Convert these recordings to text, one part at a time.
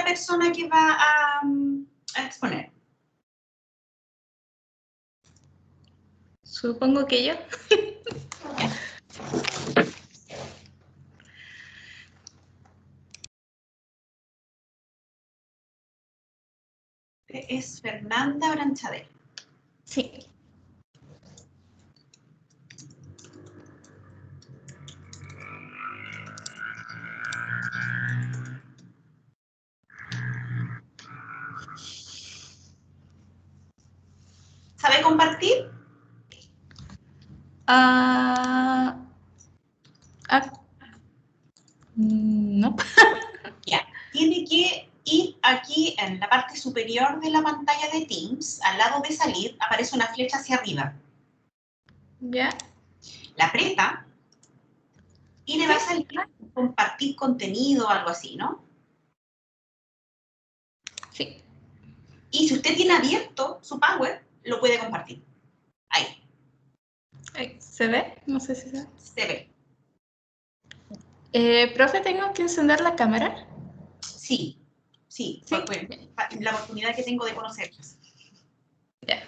la persona que va a exponer? Supongo que yo. Es Fernanda Branchadel. Sí. ¿Sabe compartir? No. Ya, tiene que ir aquí en la parte superior de la pantalla de Teams, al lado de salir, aparece una flecha hacia arriba. Ya. La aprieta y le va a salir compartir contenido o algo así, ¿no? Sí. Y si usted tiene abierto su Power, lo puede compartir. Ahí. ¿Se ve? No sé si se ve. Se ve. Profe, ¿tengo que encender la cámara? Sí, sí, Sí. pues, la oportunidad que tengo de conocerlas. Ya.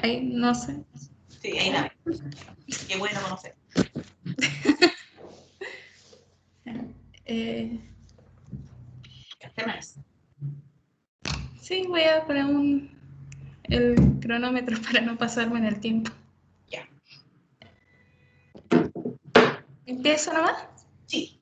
Ahí, no sé. Sí, ahí la ve. Qué bueno conocer. Este no es. Sí, voy a poner el cronómetro para no pasarme en el tiempo. Ya. ¿Empiezo nomás? Sí.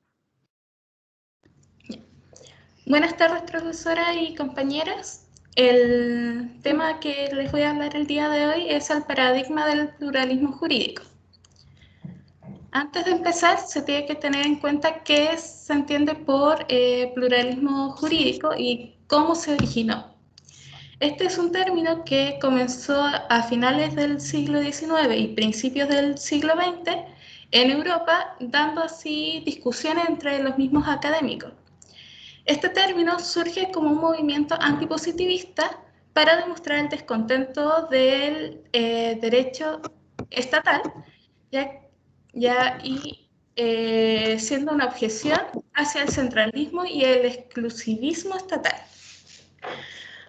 Buenas tardes, profesora y compañeras. El tema que les voy a hablar el día de hoy es el paradigma del pluralismo jurídico. Antes de empezar, se tiene que tener en cuenta qué se entiende por pluralismo jurídico y cómo se originó. Este es un término que comenzó a finales del siglo XIX y principios del siglo XX en Europa, dando así discusiones entre los mismos académicos. Este término surge como un movimiento antipositivista para demostrar el descontento del derecho estatal, siendo una objeción hacia el centralismo y el exclusivismo estatal.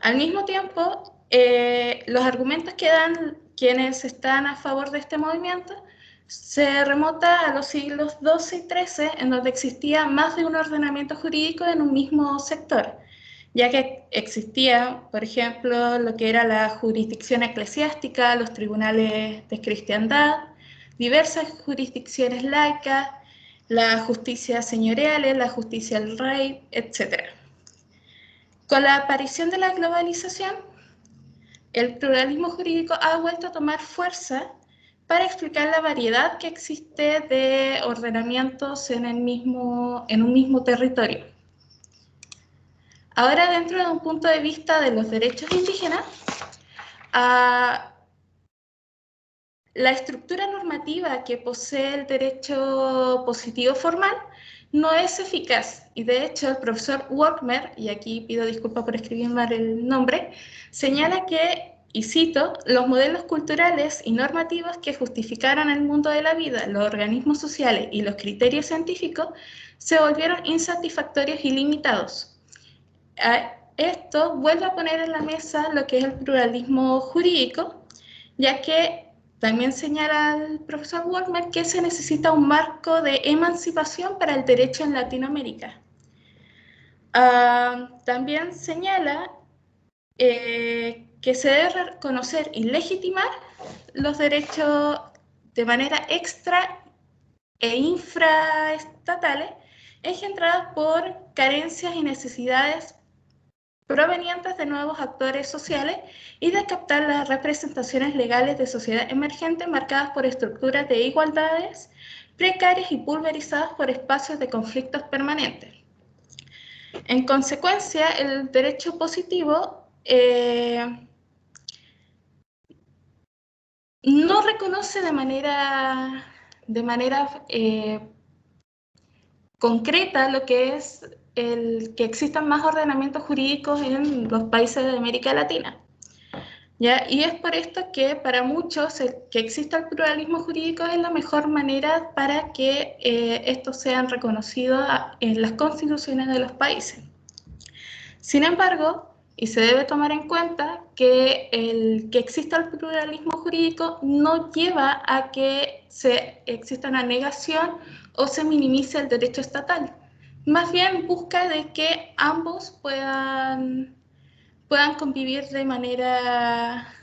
Al mismo tiempo, los argumentos que dan quienes están a favor de este movimiento se remota a los siglos XII y XIII, en donde existía más de un ordenamiento jurídico en un mismo sector, ya que existía, por ejemplo, lo que era la jurisdicción eclesiástica, los tribunales de cristiandad, diversas jurisdicciones laicas, la justicia señorial, la justicia del rey, etc. Con la aparición de la globalización, el pluralismo jurídico ha vuelto a tomar fuerza para explicar la variedad que existe de ordenamientos en un mismo territorio. Ahora, dentro de un punto de vista de los derechos indígenas, la estructura normativa que posee el derecho positivo formal no es eficaz, y de hecho el profesor Walkmer, y aquí pido disculpas por escribir mal el nombre, señala que, y cito, los modelos culturales y normativos que justificaron el mundo de la vida, los organismos sociales y los criterios científicos se volvieron insatisfactorios y limitados. Esto vuelve a poner en la mesa lo que es el pluralismo jurídico, ya que también señala el profesor Walkmer que se necesita un marco de emancipación para el derecho en Latinoamérica. También señala que se debe reconocer y legitimar los derechos de manera extra e infraestatales engendradas por carencias y necesidades provenientes de nuevos actores sociales y de captar las representaciones legales de sociedad emergente marcadas por estructuras de igualdades precarias y pulverizadas por espacios de conflictos permanentes. En consecuencia, el derecho positivo no reconoce de manera concreta lo que es el que existan más ordenamientos jurídicos en los países de América Latina. ¿Ya? Y es por esto que para muchos que exista el pluralismo jurídico es la mejor manera para que estos sean reconocidos en las constituciones de los países. Sin embargo, y se debe tomar en cuenta que el que exista el pluralismo jurídico no lleva a que exista una negación o se minimice el derecho estatal. Más bien busca de que ambos puedan convivir de manera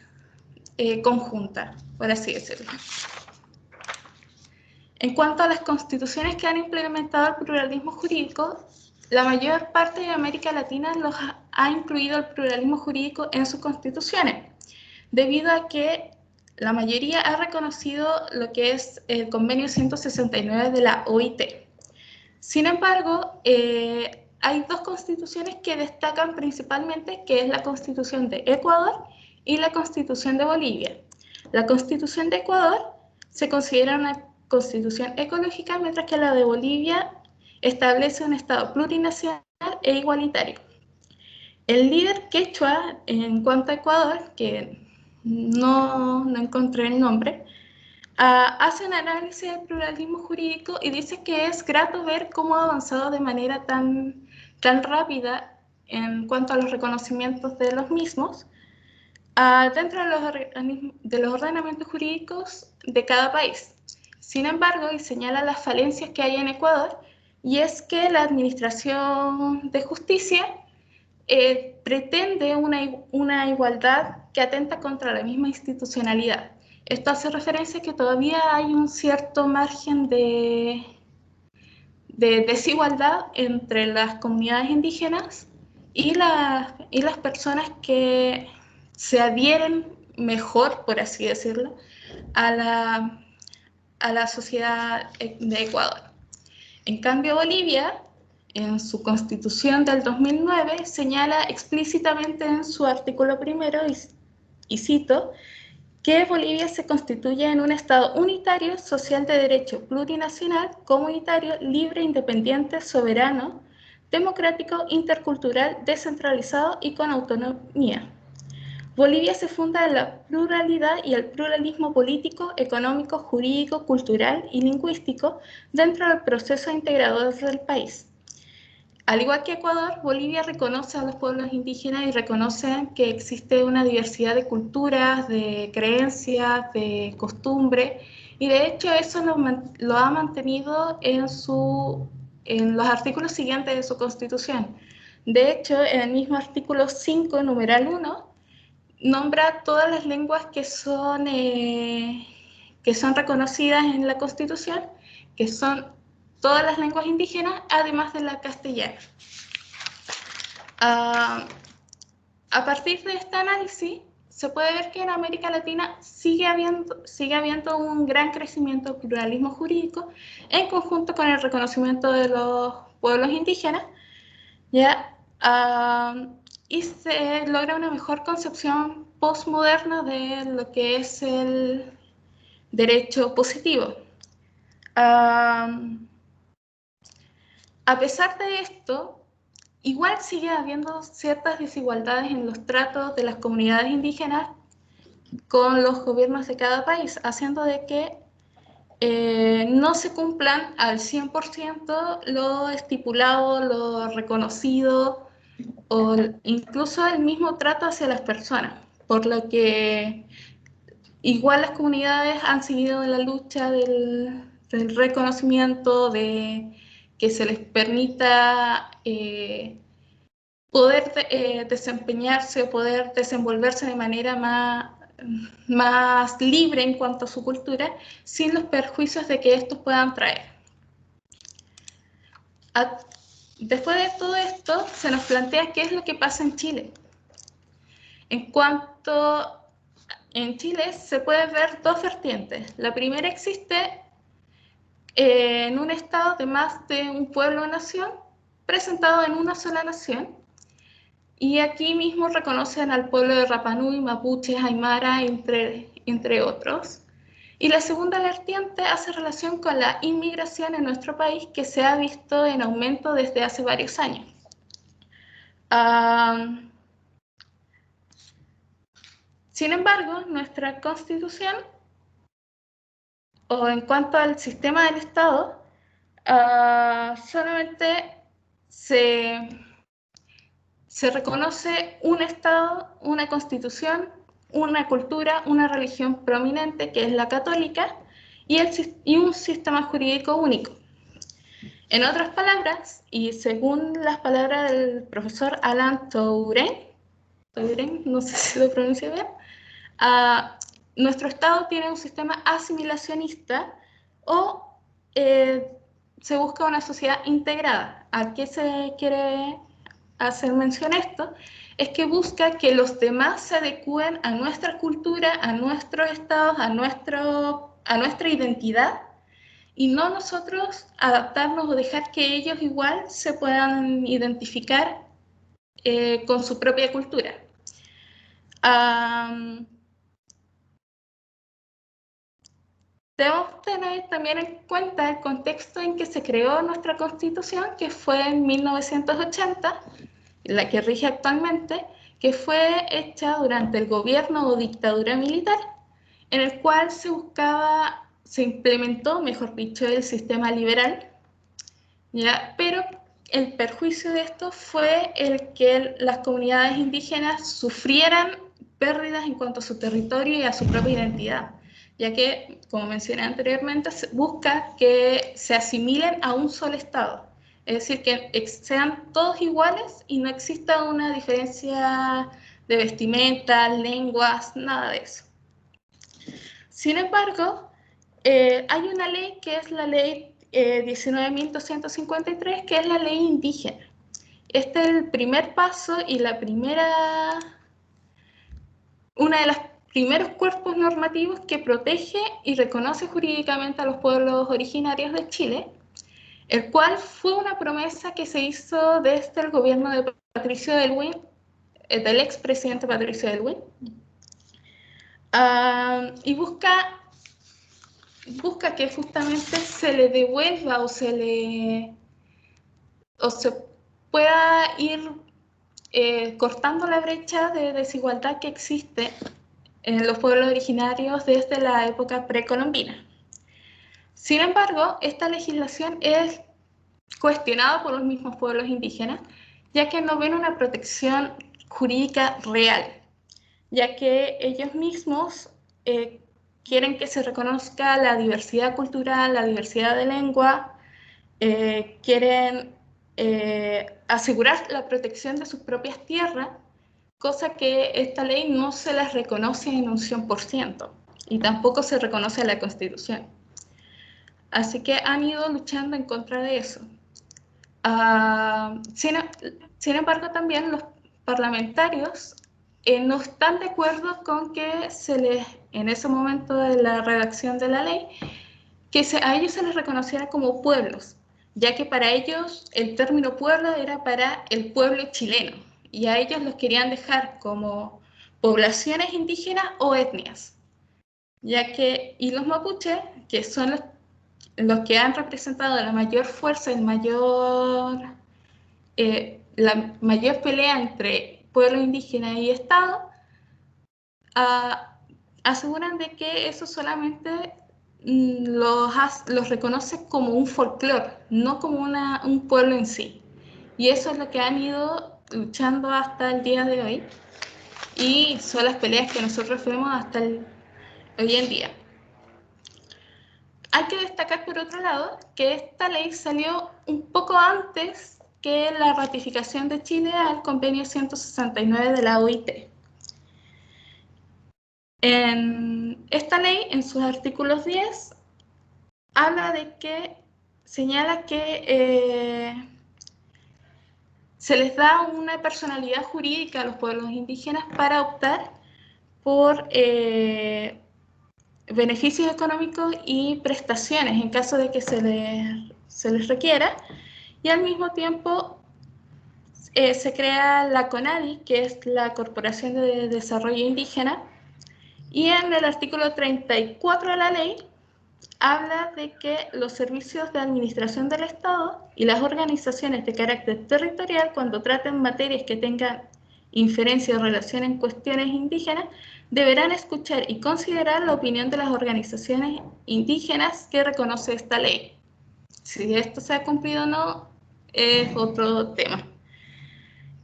conjunta, por así decirlo. En cuanto a las constituciones que han implementado el pluralismo jurídico, la mayor parte de América Latina ha incluido el pluralismo jurídico en sus constituciones, debido a que la mayoría ha reconocido lo que es el convenio 169 de la OIT. Sin embargo, hay dos constituciones que destacan principalmente, que es la Constitución de Ecuador y la Constitución de Bolivia. La Constitución de Ecuador se considera una constitución ecológica, mientras que la de Bolivia establece un Estado plurinacional e igualitario. El líder quechua, en cuanto a Ecuador, que no encontré el nombre, hace un análisis del pluralismo jurídico y dice que es grato ver cómo ha avanzado de manera tan rápida en cuanto a los reconocimientos de los mismos dentro de los ordenamientos jurídicos de cada país. Sin embargo, y señala las falencias que hay en Ecuador, y es que la Administración de Justicia pretende una igualdad que atenta contra la misma institucionalidad. Esto hace referencia a que todavía hay un cierto margen de desigualdad entre las comunidades indígenas y las personas que se adhieren mejor, por así decirlo, a la sociedad de Ecuador. En cambio, Bolivia, en su constitución del 2009, señala explícitamente en su artículo primero, y cito, que Bolivia se constituye en un Estado unitario, social de derecho, plurinacional, comunitario, libre, independiente, soberano, democrático, intercultural, descentralizado y con autonomía. Bolivia se funda en la pluralidad y el pluralismo político, económico, jurídico, cultural y lingüístico dentro del proceso integrador del país. Al igual que Ecuador, Bolivia reconoce a los pueblos indígenas y reconoce que existe una diversidad de culturas, de creencias, de costumbres, y de hecho eso lo ha mantenido en los artículos siguientes de su constitución. De hecho, en el mismo artículo 5, numeral 1, nombra todas las lenguas que son reconocidas en la Constitución, que son todas las lenguas indígenas, además de la castellana. A partir de este análisis, se puede ver que en América Latina sigue habiendo un gran crecimiento del pluralismo jurídico en conjunto con el reconocimiento de los pueblos indígenas, ¿ya? Y se logra una mejor concepción postmoderna de lo que es el derecho positivo. A pesar de esto, igual sigue habiendo ciertas desigualdades en los tratos de las comunidades indígenas con los gobiernos de cada país, haciendo de que no se cumplan al 100% lo estipulado, lo reconocido, o incluso el mismo trato hacia las personas, por lo que igual las comunidades han seguido en la lucha del reconocimiento, de que se les permita poder desempeñarse o poder desenvolverse de manera más libre en cuanto a su cultura, sin los perjuicios de que estos puedan traer. Después de todo esto, se nos plantea qué es lo que pasa en Chile. En Chile se puede ver dos vertientes. La primera existe en un estado de más de un pueblo o nación, presentado en una sola nación, y aquí mismo reconocen al pueblo de Rapa Nui, Mapuche, Aymara, entre otros. Y la segunda vertiente hace relación con la inmigración en nuestro país, que se ha visto en aumento desde hace varios años. Sin embargo, nuestra Constitución, o en cuanto al sistema del Estado, solamente se reconoce un Estado, una Constitución, una cultura, una religión prominente, que es la católica, y un sistema jurídico único. En otras palabras, y según las palabras del profesor Alan Turing, no sé si lo pronuncio bien, nuestro Estado tiene un sistema asimilacionista o se busca una sociedad integrada. ¿A qué se quiere hacer mención esto? Es que busca que los demás se adecúen a nuestra cultura, a nuestros estados, a nuestra identidad, y no nosotros adaptarnos o dejar que ellos igual se puedan identificar con su propia cultura. Debemos tener también en cuenta el contexto en que se creó nuestra Constitución, que fue en 1980, la que rige actualmente, que fue hecha durante el gobierno o dictadura militar, en el cual se implementó, mejor dicho, el sistema liberal, ¿ya? Pero el perjuicio de esto fue el que las comunidades indígenas sufrieran pérdidas en cuanto a su territorio y a su propia identidad, ya que, como mencioné anteriormente, se busca que se asimilen a un solo Estado, es decir, que sean todos iguales y no exista una diferencia de vestimenta, lenguas, nada de eso. Sin embargo, hay una ley que es la ley 19.253, que es la ley indígena. Este es el primer paso y una de los primeros cuerpos normativos que protege y reconoce jurídicamente a los pueblos originarios de Chile, el cual fue una promesa que se hizo desde el gobierno de Patricio Aylwin, del expresidente Patricio Aylwin, y busca que justamente se le devuelva o se pueda ir cortando la brecha de desigualdad que existe en los pueblos originarios desde la época precolombina. Sin embargo, esta legislación es cuestionada por los mismos pueblos indígenas, ya que no ven una protección jurídica real, ya que ellos mismos quieren que se reconozca la diversidad cultural, la diversidad de lengua, quieren asegurar la protección de sus propias tierras, cosa que esta ley no se las reconoce en un 100% y tampoco se reconoce en la Constitución. Así que han ido luchando en contra de eso. Sin embargo, también los parlamentarios no están de acuerdo con que en ese momento de la redacción de la ley, que a ellos se les reconociera como pueblos, ya que para ellos el término pueblo era para el pueblo chileno, y a ellos los querían dejar como poblaciones indígenas o etnias, y los mapuches, que son los que han representado la mayor fuerza, la mayor pelea entre pueblo indígena y Estado, aseguran de que eso solamente los reconoce como un folclore, no como un pueblo en sí. Y eso es lo que han ido luchando hasta el día de hoy, y son las peleas que nosotros vemos hasta hoy en día. Hay que destacar, por otro lado, que esta ley salió un poco antes que la ratificación de Chile al convenio 169 de la OIT. En esta ley, en sus artículos 10, habla de que señala que se les da una personalidad jurídica a los pueblos indígenas para optar por beneficios económicos y prestaciones en caso de que se les requiera, y al mismo tiempo se crea la CONADI, que es la Corporación de Desarrollo Indígena, y en el artículo 34 de la ley habla de que los servicios de administración del Estado y las organizaciones de carácter territorial, cuando traten materias que tengan inferencia o relación en cuestiones indígenas, deberán escuchar y considerar la opinión de las organizaciones indígenas que reconoce esta ley. Si esto se ha cumplido o no, es otro tema.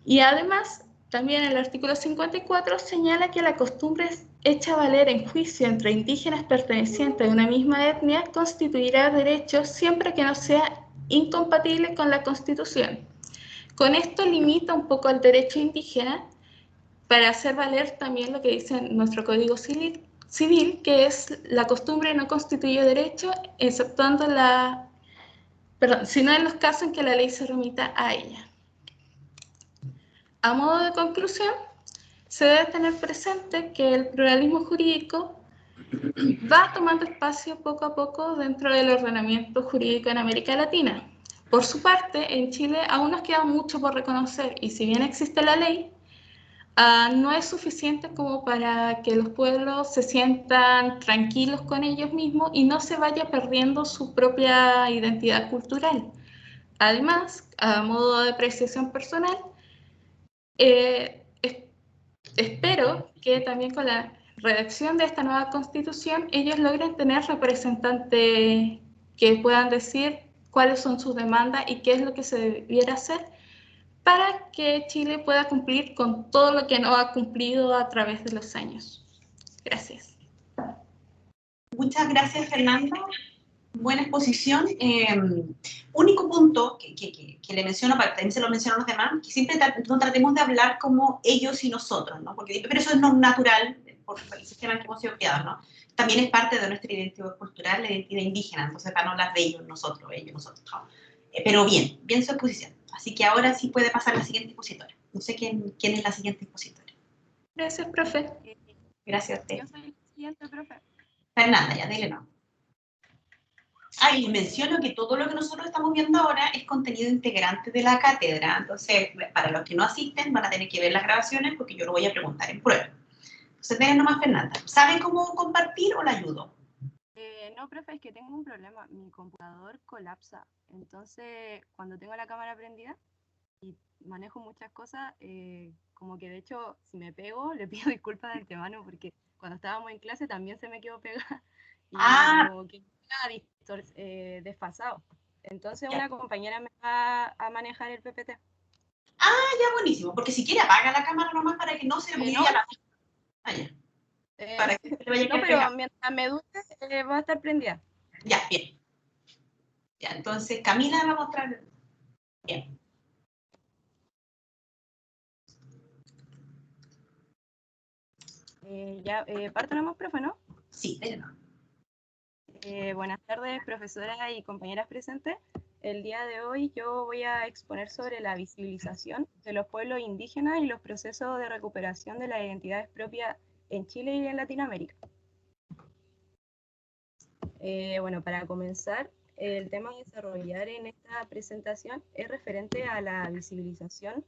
Y además, también el artículo 54 señala que la costumbre hecha valer en juicio entre indígenas pertenecientes a una misma etnia constituirá derecho siempre que no sea incompatible con la Constitución. Con esto limita un poco al derecho indígena para hacer valer también lo que dice nuestro Código Civil, que es la costumbre no constituye derecho, exceptuando sino en los casos en que la ley se remita a ella. A modo de conclusión, se debe tener presente que el pluralismo jurídico va tomando espacio poco a poco dentro del ordenamiento jurídico en América Latina. Por su parte, en Chile aún nos queda mucho por reconocer y si bien existe la ley, no es suficiente como para que los pueblos se sientan tranquilos con ellos mismos y no se vaya perdiendo su propia identidad cultural. Además, a modo de apreciación personal, espero que también con la redacción de esta nueva constitución ellos logren tener representantes que puedan decir cuáles son sus demandas y qué es lo que se debiera hacer para que Chile pueda cumplir con todo lo que no ha cumplido a través de los años. Gracias. Muchas gracias, Fernando. Buena exposición. Único punto que le menciono, también se lo menciono a los demás, que siempre no tratemos de hablar como ellos y nosotros, ¿no? Pero eso es no natural por el sistema en que hemos sido criados, ¿no? También es parte de nuestra identidad cultural, la identidad indígena, entonces para no hablar de ellos, nosotros, ¿no? Pero bien su exposición. Así que ahora sí puede pasar la siguiente expositora. No sé quién es la siguiente expositora. Gracias, profe. Gracias a usted. Yo soy la siguiente, profe. Fernanda, ya, dele no. Y les menciono que todo lo que nosotros estamos viendo ahora es contenido integrante de la cátedra, entonces para los que no asisten van a tener que ver las grabaciones porque yo lo voy a preguntar en prueba. Entonces, denle nomás, Fernanda. ¿Sabe cómo compartir o la ayudo? No, profe, es que tengo un problema. Mi computador colapsa. Entonces, cuando tengo la cámara prendida y manejo muchas cosas, como que de hecho, si me pego, le pido disculpas de antemano porque cuando estábamos en clase también se me quedó pegada y como que desfasado. Entonces, una compañera me va a manejar el PPT. Ya, buenísimo. Porque si quiere apaga la cámara nomás para que no se le ¿No? ya. Para que se le vaya a No, pero pegar. mientras me duche, va a estar prendida. Ya, bien. Ya, entonces Camila va a mostrar. Bien. Parto nomás, profe, ¿no? Sí, denle nomás. Buenas tardes, profesoras y compañeras presentes. El día de hoy yo voy a exponer sobre la visibilización de los pueblos indígenas y los procesos de recuperación de las identidades propias en Chile y en Latinoamérica. Para comenzar, el tema a desarrollar en esta presentación es referente a la visibilización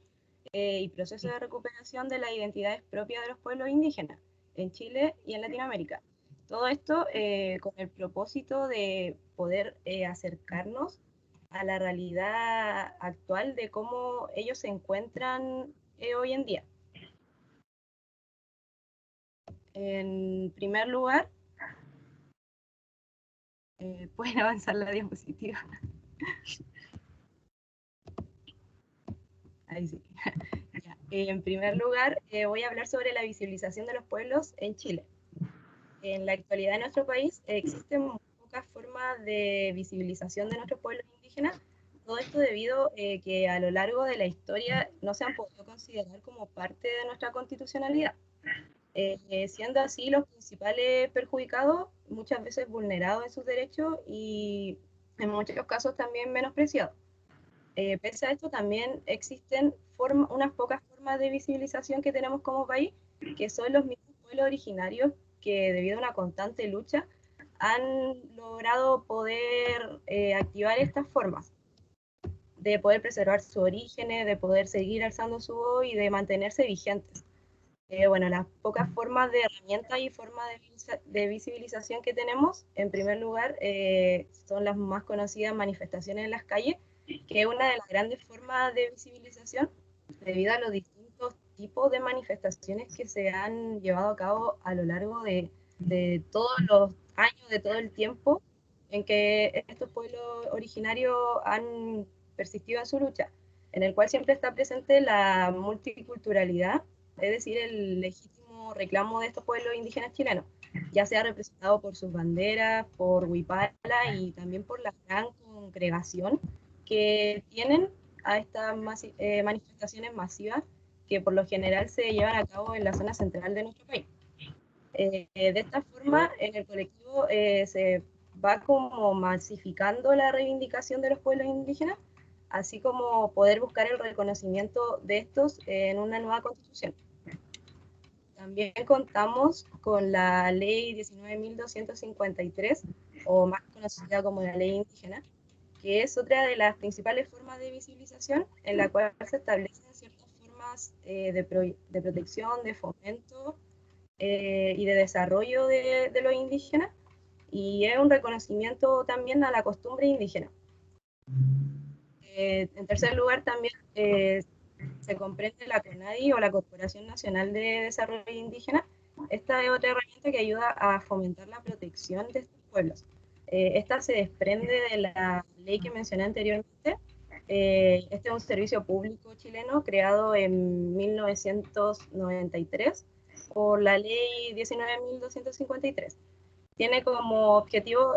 y proceso de recuperación de las identidades propias de los pueblos indígenas en Chile y en Latinoamérica. Todo esto con el propósito de poder acercarnos a la realidad actual de cómo ellos se encuentran hoy en día. En primer lugar, pueden avanzar la diapositiva. Ahí sí. En primer lugar, voy a hablar sobre la visibilización de los pueblos en Chile. En la actualidad en nuestro país existen muy pocas formas de visibilización de nuestros pueblos indígenas. Todo esto debido a que a lo largo de la historia no se han podido considerar como parte de nuestra constitucionalidad. Siendo así, los principales perjudicados, muchas veces vulnerados en sus derechos y en muchos casos también menospreciados. Pese a esto, también existen unas pocas formas de visibilización que tenemos como país, que son los mismos pueblos originarios que debido a una constante lucha han logrado poder activar estas formas de poder preservar sus orígenes, de poder seguir alzando su voz y de mantenerse vigentes. Las pocas formas de herramientas y formas de visibilización que tenemos, en primer lugar, son las más conocidas manifestaciones en las calles, que es una de las grandes formas de visibilización debido a los distintos tipo de manifestaciones que se han llevado a cabo a lo largo de todos los años, de todo el tiempo en que estos pueblos originarios han persistido en su lucha, en el cual siempre está presente la multiculturalidad, es decir, el legítimo reclamo de estos pueblos indígenas chilenos, ya sea representado por sus banderas, por Huipala y también por la gran congregación que tienen a estas manifestaciones masivas que por lo general se llevan a cabo en la zona central de nuestro país. De esta forma, en el colectivo se va como masificando la reivindicación de los pueblos indígenas, así como poder buscar el reconocimiento de estos en una nueva constitución. También contamos con la ley 19.253, o más conocida como la ley indígena, que es otra de las principales formas de visibilización en la cual se establecen ciertas formas de protección, de fomento y de desarrollo de los indígenas, y es un reconocimiento también a la costumbre indígena. En tercer lugar, también se comprende la CONADI, o la Corporación Nacional de Desarrollo Indígena. Esta es otra herramienta que ayuda a fomentar la protección de estos pueblos. Esta se desprende de la ley que mencioné anteriormente. Este es un servicio público chileno creado en 1993 por la ley 19.253. Tiene como objetivo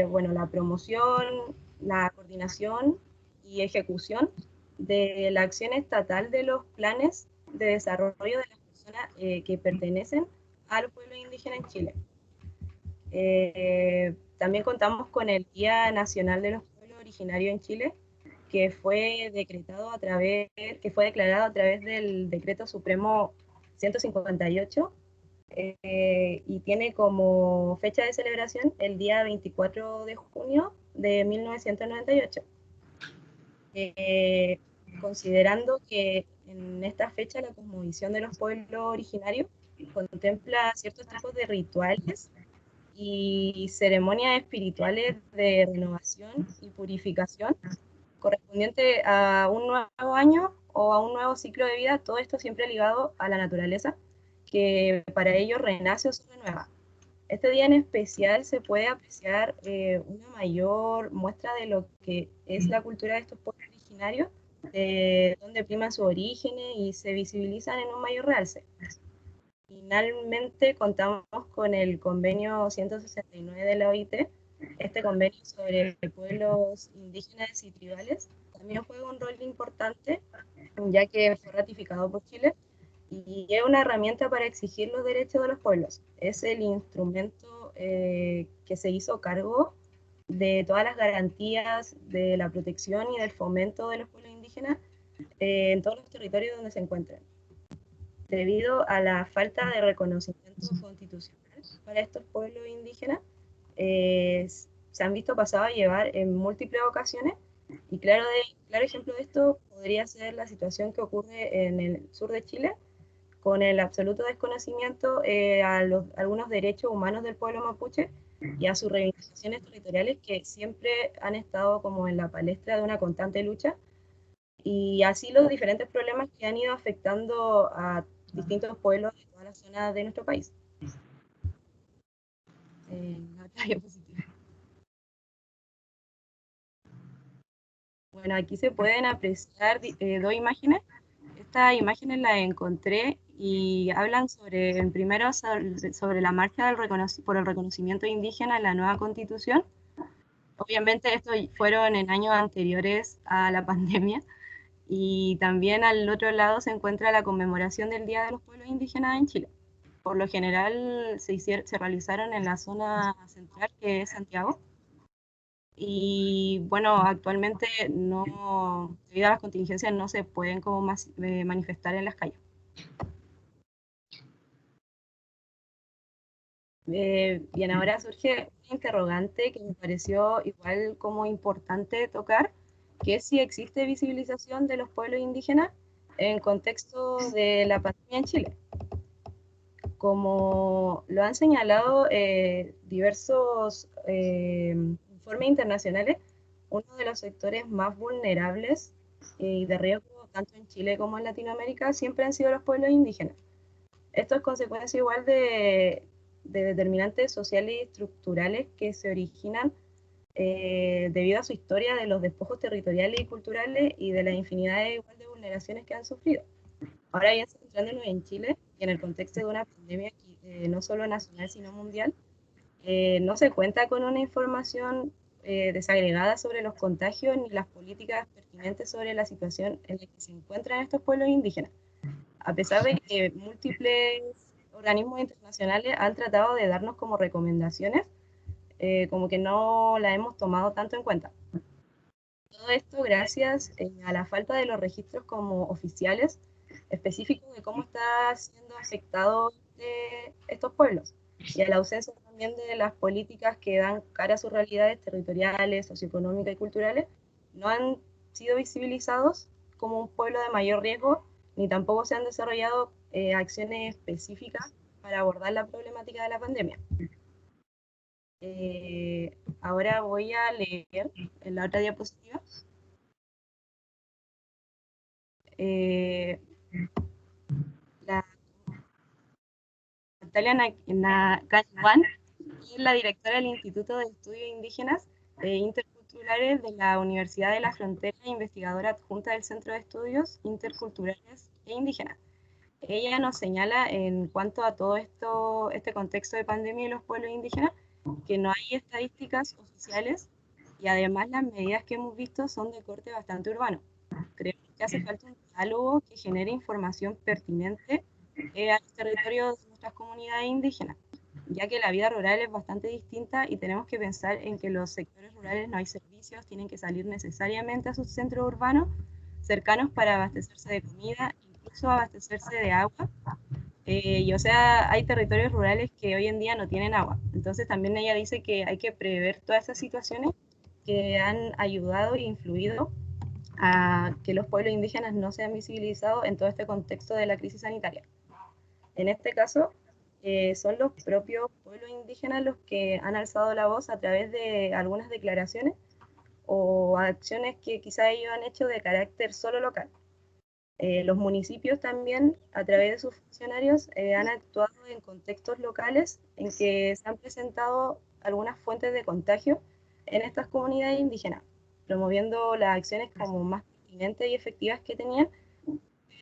bueno, la promoción, la coordinación y ejecución de la acción estatal de los planes de desarrollo de las personas que pertenecen a los pueblos indígenas en Chile. También contamos con el Día Nacional de los Pueblos Originarios en Chile, que fue declarado a través del Decreto Supremo 158, y tiene como fecha de celebración el día 24 de junio de 1998. Considerando que en esta fecha la cosmovisión de los pueblos originarios contempla ciertos tipos de rituales y ceremonias espirituales de renovación y purificación correspondiente a un nuevo año o a un nuevo ciclo de vida, todo esto siempre ligado a la naturaleza, que para ellos renace o se renueva. Este día en especial se puede apreciar una mayor muestra de lo que es la cultura de estos pueblos originarios, donde priman sus orígenes y se visibilizan en un mayor realce. Finalmente contamos con el convenio 169 de la OIT. Este convenio sobre pueblos indígenas y tribales también juega un rol importante, ya que fue ratificado por Chile, y es una herramienta para exigir los derechos de los pueblos. Es el instrumento que se hizo cargo de todas las garantías de la protección y del fomento de los pueblos indígenas en todos los territorios donde se encuentran. Debido a la falta de reconocimiento constitucional para estos pueblos indígenas, se han visto pasados a llevar en múltiples ocasiones, y claro ejemplo de esto podría ser la situación que ocurre en el sur de Chile, con el absoluto desconocimiento a algunos derechos humanos del pueblo mapuche y a sus reivindicaciones territoriales, que siempre han estado como en la palestra de una constante lucha, y así los diferentes problemas que han ido afectando a distintos pueblos de todas las zonas de nuestro país. Otra diapositiva. Bueno, aquí se pueden apreciar dos imágenes. Estas imágenes las encontré y hablan primero sobre la marcha por el reconocimiento indígena en la nueva Constitución. Obviamente estos fueron en años anteriores a la pandemia, y también al otro lado se encuentra la conmemoración del Día de los Pueblos Indígenas en Chile. Por lo general se realizaron en la zona central, que es Santiago, y bueno, actualmente debido a las contingencias no se pueden como manifestar en las calles. Bien, ahora surge un interrogante que me pareció igual como importante tocar, que es si existe visibilización de los pueblos indígenas en contexto de la pandemia en Chile. Como lo han señalado diversos informes internacionales, uno de los sectores más vulnerables y de riesgo tanto en Chile como en Latinoamérica, siempre han sido los pueblos indígenas. Esto es consecuencia igual de determinantes sociales y estructurales que se originan debido a su historia de los despojos territoriales y culturales y de la infinidad igual de vulneraciones que han sufrido. Ahora bien, centrándonos en Chile y en el contexto de una pandemia no solo nacional sino mundial, no se cuenta con una información desagregada sobre los contagios ni las políticas pertinentes sobre la situación en la que se encuentran estos pueblos indígenas, a pesar de que múltiples organismos internacionales han tratado de darnos como recomendaciones, como que no la hemos tomado tanto en cuenta. Todo esto gracias a la falta de los registros como oficiales específicos de cómo está siendo afectados estos pueblos y a la ausencia también de las políticas que dan cara a sus realidades territoriales, socioeconómicas y culturales, no han sido visibilizados como un pueblo de mayor riesgo, ni tampoco se han desarrollado acciones específicas para abordar la problemática de la pandemia. Ahora voy a leer en la otra diapositiva. La Natalia Nacañuan, que es la directora del Instituto de Estudios Indígenas e Interculturales de la Universidad de la Frontera e investigadora adjunta del Centro de Estudios Interculturales e Indígenas. Ella nos señala en cuanto a todo este contexto de pandemia y los pueblos indígenas, que no hay estadísticas oficiales y además las medidas que hemos visto son de corte bastante urbano. Creemos que hace falta un diálogo que genere información pertinente a los territorios de nuestras comunidades indígenas, ya que la vida rural es bastante distinta y tenemos que pensar en que los sectores rurales no hay servicios, tienen que salir necesariamente a sus centros urbanos cercanos para abastecerse de comida, incluso abastecerse de agua. Y o sea, hay territorios rurales que hoy en día no tienen agua. Entonces también ella dice que hay que prever todas esas situaciones que han ayudado e influido a que los pueblos indígenas no sean visibilizados en todo este contexto de la crisis sanitaria. En este caso, son los propios pueblos indígenas los que han alzado la voz a través de algunas declaraciones o acciones que quizá ellos han hecho de carácter solo local. Los municipios también, a través de sus funcionarios, han actuado en contextos locales en que se han presentado algunas fuentes de contagio en estas comunidades indígenas, promoviendo las acciones como más pertinentes y efectivas que tenían,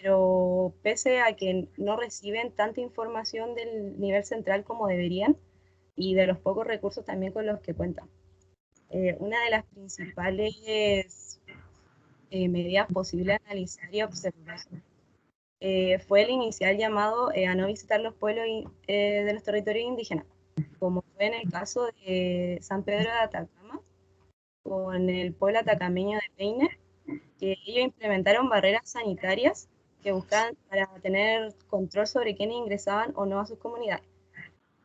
pero pese a que no reciben tanta información del nivel central como deberían y de los pocos recursos también con los que cuentan. Una de las principales medidas posibles a analizar y observar fue el inicial llamado a no visitar los pueblos de los territorios indígenas, como fue en el caso de San Pedro de Atacama, con el pueblo atacameño de Peine, que ellos implementaron barreras sanitarias que buscaban para tener control sobre quiénes ingresaban o no a sus comunidades.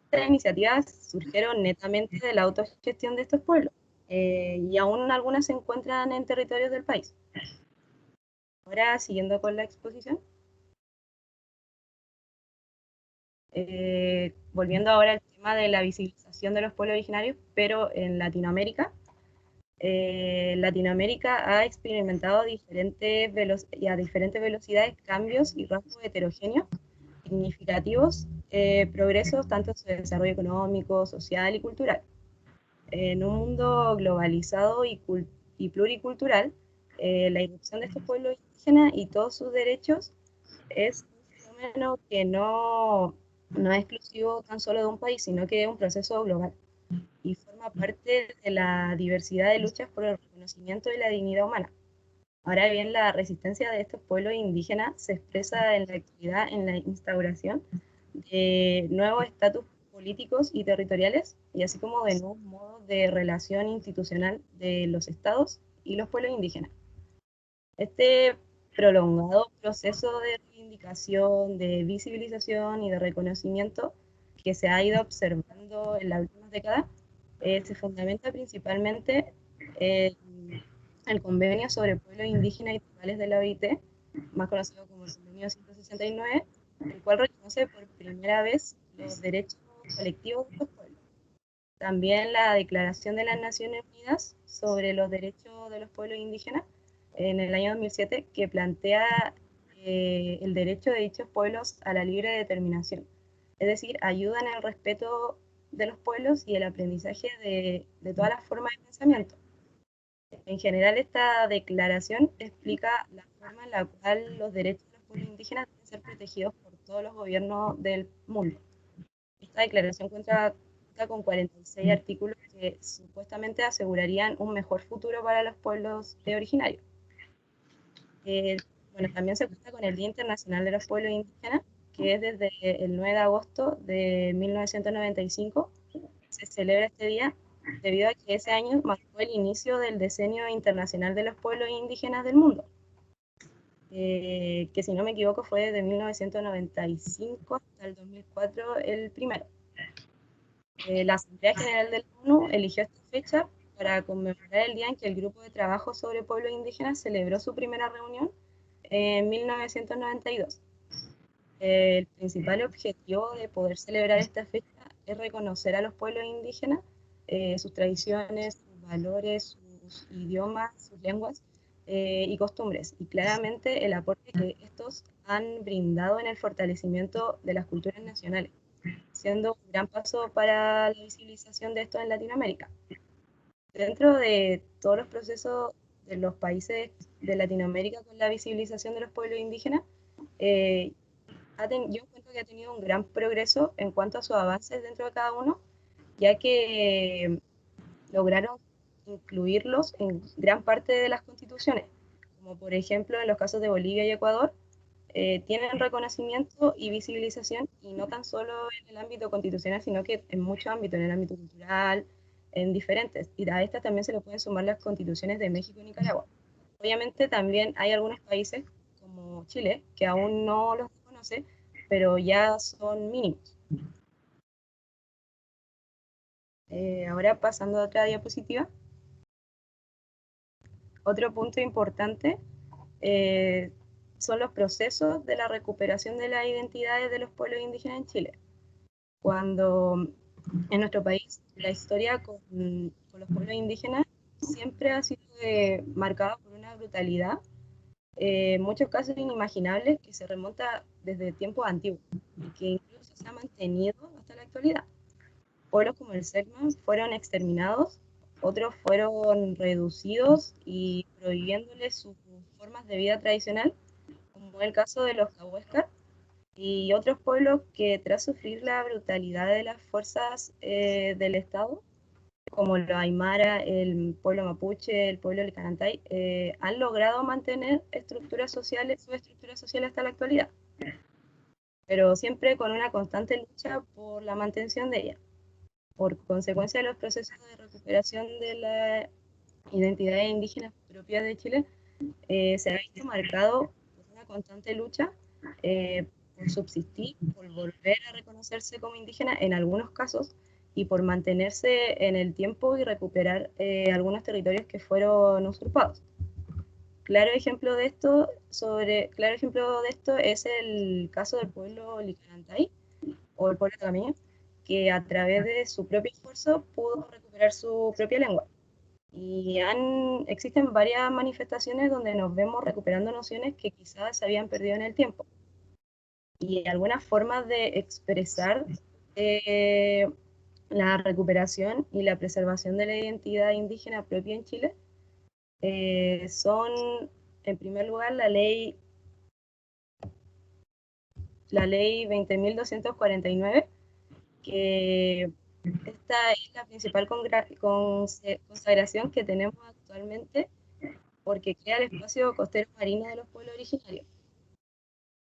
Estas iniciativas surgieron netamente de la autogestión de estos pueblos, y aún algunas se encuentran en territorios del país. Ahora, siguiendo con la exposición. Volviendo ahora al tema de la visibilización de los pueblos originarios, pero en Latinoamérica. Latinoamérica ha experimentado a diferentes velocidades cambios y rasgos heterogéneos significativos, progresos tanto en su desarrollo económico, social y cultural. En un mundo globalizado y pluricultural, la irrupción de estos pueblos indígenas y todos sus derechos es un fenómeno que no es exclusivo tan solo de un país, sino que es un proceso global y forma parte de la diversidad de luchas por el reconocimiento de la dignidad humana. Ahora bien, la resistencia de estos pueblos indígenas se expresa en la actualidad en la instauración de nuevos estatus políticos y territoriales, y así como de nuevos modos de relación institucional de los estados y los pueblos indígenas. Este prolongado proceso de reivindicación, de visibilización y de reconocimiento que se ha ido observando en las últimas décadas se fundamenta principalmente en el Convenio sobre Pueblos Indígenas y Tribales de la OIT, más conocido como el Convenio 169, el cual reconoce por primera vez los derechos colectivos de estos pueblos. También la Declaración de las Naciones Unidas sobre los Derechos de los Pueblos Indígenas, en el año 2007 que plantea el derecho de dichos pueblos a la libre determinación. Es decir, ayuda en el respeto de los pueblos y el aprendizaje de todas las formas de pensamiento. En general, esta declaración explica la forma en la cual los derechos de los pueblos indígenas deben ser protegidos por todos los gobiernos del mundo. Esta declaración cuenta con 46 artículos que supuestamente asegurarían un mejor futuro para los pueblos originarios. Bueno, también se cuenta con el Día Internacional de los Pueblos Indígenas, que es desde el 9 de agosto de 1995. Se celebra este día debido a que ese año marcó el inicio del Decenio Internacional de los Pueblos Indígenas del mundo, que si no me equivoco fue desde 1995 hasta el 2004 el primero. La Asamblea General de la ONU eligió esta fecha para conmemorar el día en que el Grupo de Trabajo sobre Pueblos Indígenas celebró su primera reunión en 1992. El principal objetivo de poder celebrar esta fecha es reconocer a los pueblos indígenas, sus tradiciones, sus valores, sus idiomas, sus lenguas y costumbres, y claramente el aporte que estos han brindado en el fortalecimiento de las culturas nacionales, siendo un gran paso para la visibilización de esto en Latinoamérica. Dentro de todos los procesos de los países de Latinoamérica con la visibilización de los pueblos indígenas, yo encuentro que ha tenido un gran progreso en cuanto a sus avances dentro de cada uno, ya que lograron incluirlos en gran parte de las constituciones, como por ejemplo en los casos de Bolivia y Ecuador, tienen reconocimiento y visibilización, y no tan solo en el ámbito constitucional, sino que en muchos ámbitos, en el ámbito cultural, en diferentes. Y a estas también se le pueden sumar las constituciones de México y Nicaragua. Obviamente también hay algunos países, como Chile, que aún no los reconoce, pero ya son mínimos. Ahora pasando a otra diapositiva. Otro punto importante son los procesos de la recuperación de las identidades de los pueblos indígenas en Chile. Cuando en nuestro país la historia con los pueblos indígenas siempre ha sido marcada por una brutalidad, en muchos casos inimaginables, que se remonta desde tiempos antiguos y que incluso se ha mantenido hasta la actualidad. Pueblos como el Selknam fueron exterminados, otros fueron reducidos y prohibiéndoles sus formas de vida tradicional, como el caso de los Cahuéscar, y otros pueblos que tras sufrir la brutalidad de las fuerzas del Estado, como los Aymara, el pueblo mapuche, el pueblo Licanantay, han logrado mantener sus estructuras sociales hasta la actualidad, pero siempre con una constante lucha por la mantención de ellas. Por consecuencia de los procesos de recuperación de las identidades indígenas propias de Chile, se ha visto marcado por una constante lucha por subsistir, por volver a reconocerse como indígena en algunos casos, y por mantenerse en el tiempo y recuperar algunos territorios que fueron usurpados. Claro ejemplo de esto es el caso del pueblo Licanantay, o el pueblo Tagameño, que a través de su propio esfuerzo pudo recuperar su propia lengua. Y existen varias manifestaciones donde nos vemos recuperando nociones que quizás se habían perdido en el tiempo. Y algunas formas de expresar la recuperación y la preservación de la identidad indígena propia en Chile son, en primer lugar, la ley 20.249, que esta es la principal consagración que tenemos actualmente, porque crea el espacio costero marino de los pueblos originarios.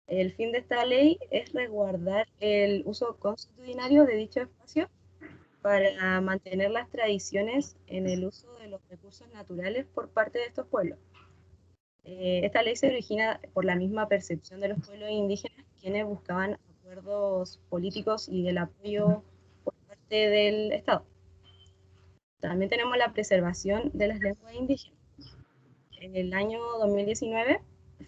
El fin de esta ley es resguardar el uso consuetudinario de dicho espacio para mantener las tradiciones en el uso de los recursos naturales por parte de estos pueblos. Esta ley se origina por la misma percepción de los pueblos indígenas, quienes buscaban acuerdos políticos y del apoyo por parte del Estado. También tenemos la preservación de las lenguas indígenas. En el año 2019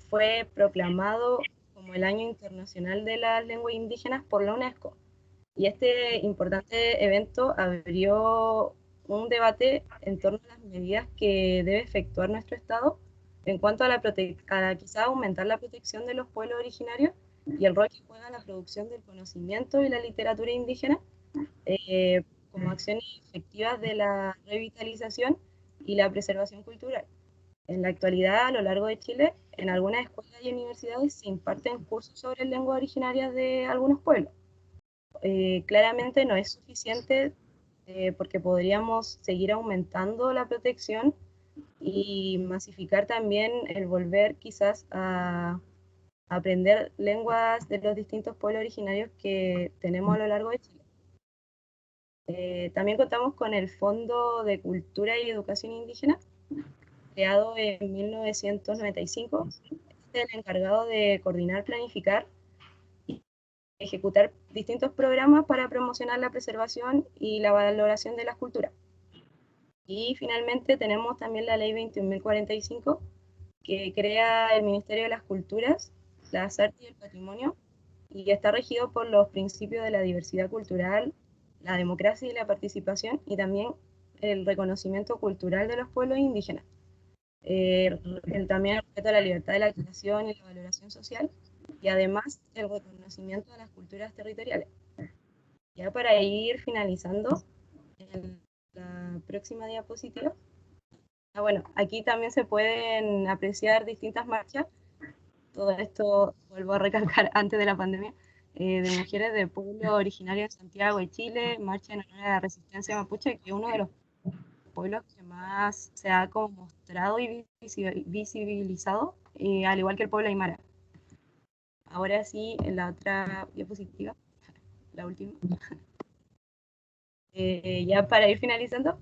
fue proclamado como el Año Internacional de las Lenguas Indígenas por la UNESCO. Y este importante evento abrió un debate en torno a las medidas que debe efectuar nuestro Estado en cuanto a quizá aumentar la protección de los pueblos originarios y el rol que juega la producción del conocimiento y la literatura indígena, como acciones efectivas de la revitalización y la preservación cultural. En la actualidad, a lo largo de Chile, en algunas escuelas y universidades se imparten cursos sobre lenguas originarias de algunos pueblos. Claramente no es suficiente porque podríamos seguir aumentando la protección y masificar también el volver quizás a aprender lenguas de los distintos pueblos originarios que tenemos a lo largo de Chile. También contamos con el Fondo de Cultura y Educación Indígena, creado en 1995. Este es el encargado de coordinar, planificar y ejecutar distintos programas para promocionar la preservación y la valoración de las culturas. Y finalmente tenemos también la Ley 21.045, que crea el Ministerio de las Culturas, las Artes y el Patrimonio, y está regido por los principios de la diversidad cultural, la democracia y la participación, y también el reconocimiento cultural de los pueblos indígenas. También el respeto a la libertad de la creación y la valoración social, y además el reconocimiento de las culturas territoriales. Ya para ir finalizando, en la próxima diapositiva, bueno, aquí también se pueden apreciar distintas marchas. Todo esto, vuelvo a recalcar, antes de la pandemia, de mujeres de pueblo originario de Santiago de Chile, marcha en honor a la resistencia mapuche, que es uno de los pueblos que más se ha como mostrado y visibilizado, al igual que el pueblo aymara. Ahora sí, en la otra diapositiva, la última. Ya para ir finalizando,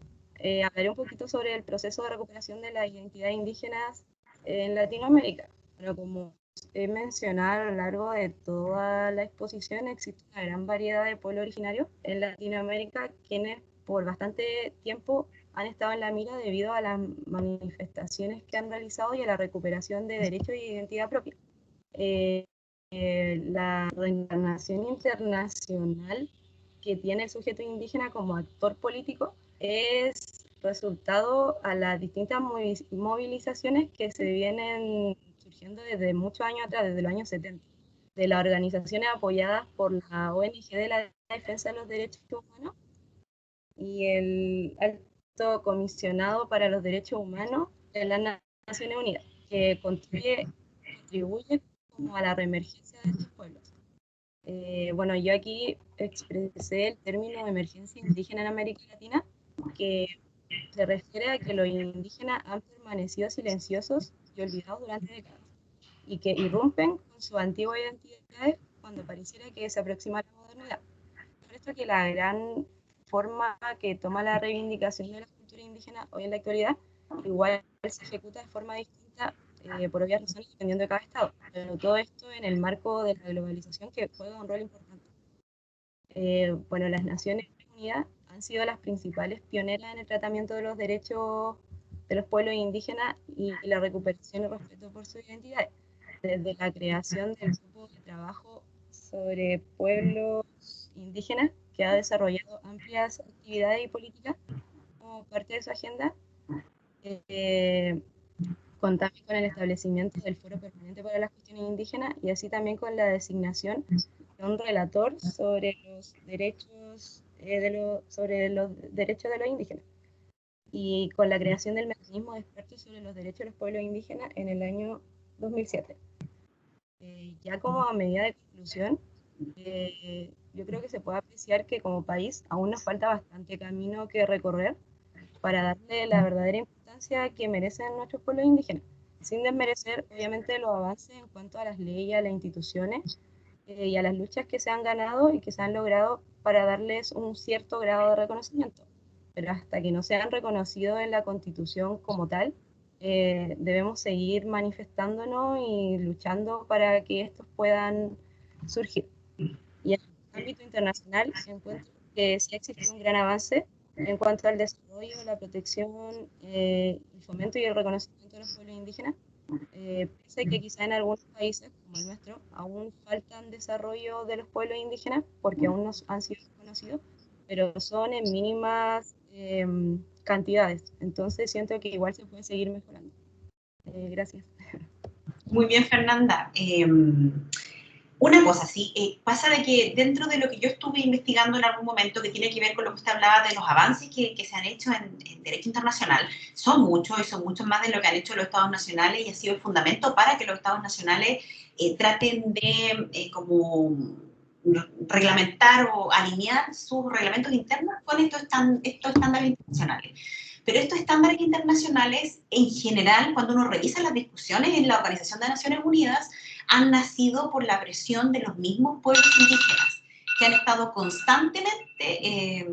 hablaré un poquito sobre el proceso de recuperación de las identidades indígenas en Latinoamérica. Bueno, como he mencionado a lo largo de toda la exposición, existe una gran variedad de pueblos originarios en Latinoamérica, quienes por bastante tiempo han estado en la mira debido a las manifestaciones que han realizado y a la recuperación de derechos y identidad propia. La reencarnación internacional que tiene el sujeto indígena como actor político es resultado a las distintas movilizaciones que se vienen surgiendo desde muchos años atrás, desde los años 70, de las organizaciones apoyadas por la ONG de la Defensa de los Derechos Humanos y el Alto Comisionado para los Derechos Humanos de las Naciones Unidas, que contribuye como a la reemergencia de estos pueblos. Bueno, yo aquí expresé el término emergencia indígena en América Latina, que se refiere a que los indígenas han permanecido silenciosos y olvidados durante décadas, y que irrumpen con sus antiguas identidades cuando pareciera que se aproxima la modernidad. Por esto que la gran forma que toma la reivindicación de la cultura indígena hoy en la actualidad, igual se ejecuta de forma distinta, por obvias razones, dependiendo de cada estado. Pero todo esto en el marco de la globalización, que juega un rol importante. Bueno, las Naciones Unidas han sido las principales pioneras en el tratamiento de los derechos de los pueblos indígenas y la recuperación y respeto por sus identidades. Desde la creación del grupo de trabajo sobre pueblos indígenas, que ha desarrollado amplias actividades y políticas como parte de su agenda, contamos con el establecimiento del Foro Permanente para las Cuestiones Indígenas y así también con la designación de un relator sobre los derechos de los indígenas, y con la creación del mecanismo de expertos sobre los derechos de los pueblos indígenas en el año 2007. Ya como a medida de conclusión, yo creo que se puede apreciar que como país aún nos falta bastante camino que recorrer para darle la verdadera importancia que merecen nuestros pueblos indígenas, sin desmerecer obviamente los avances en cuanto a las leyes, a las instituciones y a las luchas que se han ganado y que se han logrado para darles un cierto grado de reconocimiento. Pero hasta que no sean reconocidos en la Constitución como tal, debemos seguir manifestándonos y luchando para que estos puedan surgir. Y en el ámbito internacional encuentro que sí ha existido un gran avance en cuanto al desarrollo, la protección, el fomento y el reconocimiento de los pueblos indígenas. Pensé que quizá en algunos países, como el nuestro, aún faltan desarrollo de los pueblos indígenas porque aún no han sido reconocidos, pero son en mínimas cantidades. Entonces siento que igual se puede seguir mejorando. Gracias. Muy bien, Fernanda. Una cosa, sí, pasa de que dentro de lo que yo estuve investigando en algún momento, que tiene que ver con lo que usted hablaba de los avances que se han hecho en derecho internacional, son muchos y son muchos más de lo que han hecho los estados nacionales y ha sido el fundamento para que los estados nacionales traten de como reglamentar o alinear sus reglamentos internos con estos estándares internacionales. Pero estos estándares internacionales, en general, cuando uno revisa las discusiones en la Organización de Naciones Unidas, han nacido por la presión de los mismos pueblos indígenas, que han estado constantemente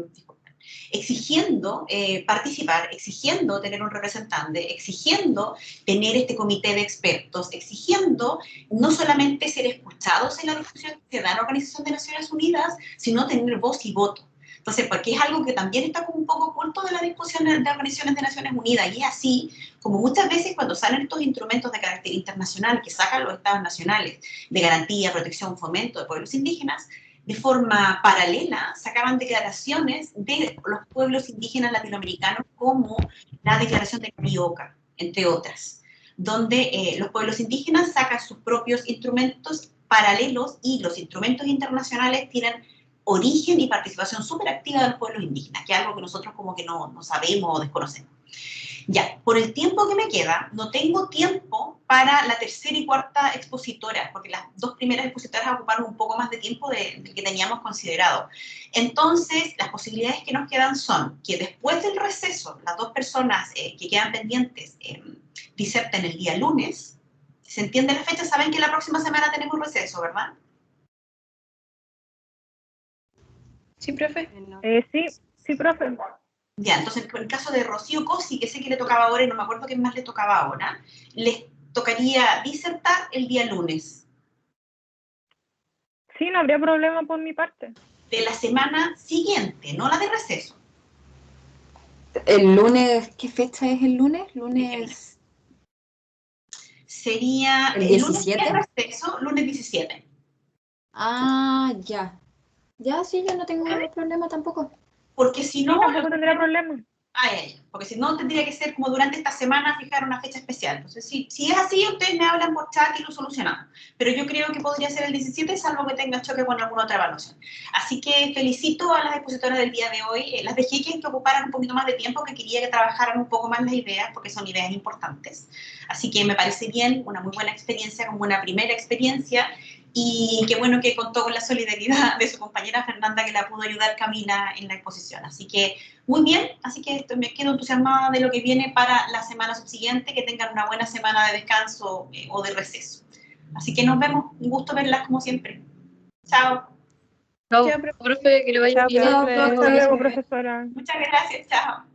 exigiendo participar, exigiendo tener un representante, exigiendo tener este comité de expertos, exigiendo no solamente ser escuchados en la discusión que se da en la Organización de Naciones Unidas, sino tener voz y voto. Entonces, porque es algo que también está como un poco oculto de la discusión de organizaciones de Naciones Unidas, y es así como muchas veces cuando salen estos instrumentos de carácter internacional que sacan los estados nacionales de garantía, protección, fomento de pueblos indígenas, de forma paralela sacaban declaraciones de los pueblos indígenas latinoamericanos como la declaración de Carioca, entre otras, donde los pueblos indígenas sacan sus propios instrumentos paralelos y los instrumentos internacionales tienen origen y participación súper activa de los pueblos indígenas, que es algo que nosotros como que no sabemos o desconocemos. Ya, por el tiempo que me queda, no tengo tiempo para la tercera y cuarta expositora, porque las dos primeras expositoras ocuparon un poco más de tiempo del que teníamos considerado. Entonces, las posibilidades que nos quedan son que después del receso, las dos personas que quedan pendientes diserten el día lunes. ¿Se entiende la fecha? Saben que la próxima semana tenemos receso, ¿verdad? Sí, profe. Sí, profe. Ya, entonces, en el caso de Rocío Cosi, que sé que le tocaba ahora y no me acuerdo qué más le tocaba ahora, les tocaría disertar el día lunes. Sí, no habría problema por mi parte. De la semana siguiente, no la de receso. El lunes, ¿qué fecha es el lunes? Lunes... Sería ¿El lunes 17? de receso, lunes 17. Ah, ya. Ya, sí, yo no tengo problema tampoco. Porque si no... Sí, tampoco tendría problema. Porque si no, tendría que ser como durante esta semana fijar una fecha especial. Entonces, si es así, ustedes me hablan por chat y lo solucionamos. Pero yo creo que podría ser el 17, salvo que tenga choque con alguna otra evaluación. Así que felicito a las expositoras del día de hoy. Las dejé que ocuparan un poquito más de tiempo, que quería que trabajaran un poco más las ideas, porque son ideas importantes. Así que me parece bien, una muy buena experiencia, como una primera experiencia. Y qué bueno que contó con la solidaridad de su compañera Fernanda, que la pudo ayudar Camila en la exposición. Así que muy bien, así que me quedo entusiasmada de lo que viene para la semana subsiguiente, que tengan una buena semana de descanso o de receso. Así que nos vemos, un gusto verlas como siempre. Chao. Chao, profe, que le vaya bien. Hasta luego, profesora. Muchas gracias, chao.